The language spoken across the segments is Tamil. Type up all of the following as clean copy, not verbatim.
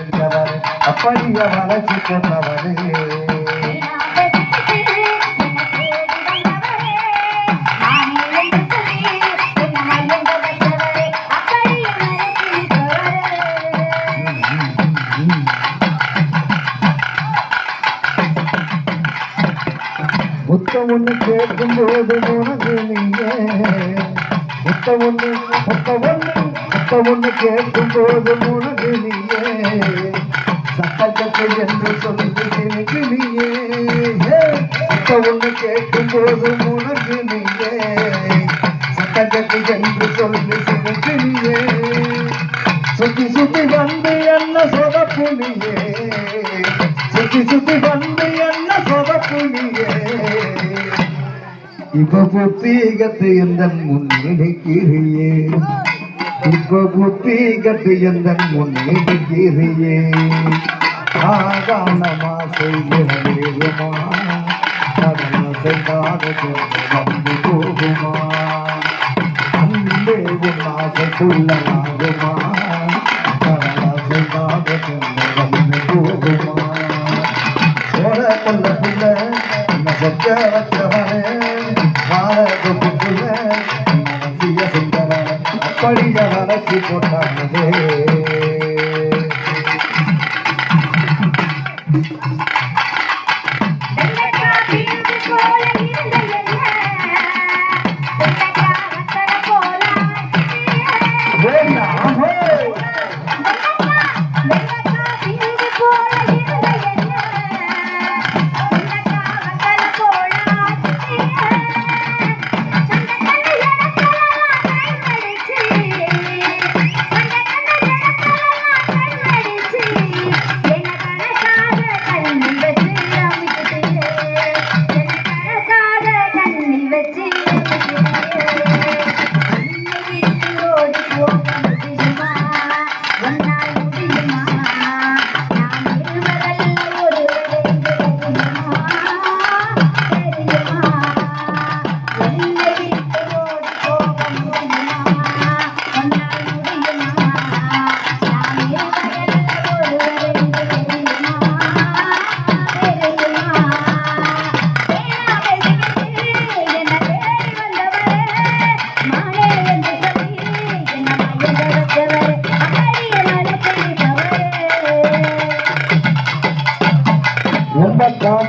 செஞ்சவரே அப்படிய வளர்ச்சி கொண்டவரே முத்தம் ஒண்ணு கேட்கும் போது உனக்கு நீங்க முத்தம் ஒண்ணு கேட்கும் போது உனக்கு நீங்க சட்டக்கட்டு என்று சொல்லி எனக்கு நீயே முத்தம் ஒண்ணு கேட்கும் போது உனக்கு நீங்க சட்டக்கட்டு என்று சொல்லி எனக்கு நீயே சுத்தி சுத்தி வந்து என்ன சொதப்பு நீயே சுத்தி வந்து என்ன சொதப்பு நீயே இப்ப புத்திகத்து எந்த முன்னிடுக்கிறியே இப்ப புத்திகத்து எந்த முன்னிடுக்கிறியே ஆகாலமா செய்யுமா கடன செய்தாத வந்து போகுமா அன்பே உன் ஆசைக்குள்ளலாகுமா கடன செய்தாத வந்து போகுமா சோழ கொல்ல புள்ள சச்ச வச்சவனே வாழப்புக்குள்ள மனசிய செஞ்சவன் அப்படிய வளர்ச்சி போட்டானே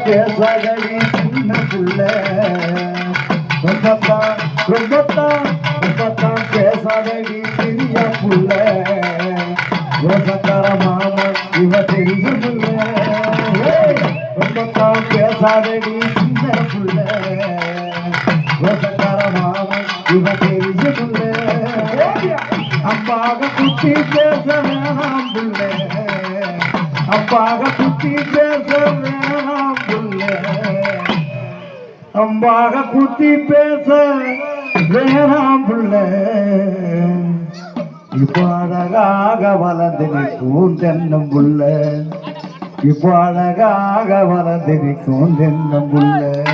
பேசாதடி சின்ன புள்ள ரொம்பத்தான் பேசாதடி பெரிய புள்ள ரோசக்கார மாமன் இவ பெரிய புள்ள ரொம்பத்தான் பேசாதடி சின்ன புள்ள ரோசக்கார மாமன் இவ பெரிய புள்ள அப்பாக குத்தி பேச வேணாம் புள்ள அப்பாக குத்தி பேச வேணாம் புள்ள அம்பாக குத்தி பேச வேணாம் புள்ள இப்போ அழகாக வளர்ந்து நிற்கும் தென்னம் புள்ள இப்போ அழகாக வளர்ந்து நிற்கும் தென்னம் புள்ள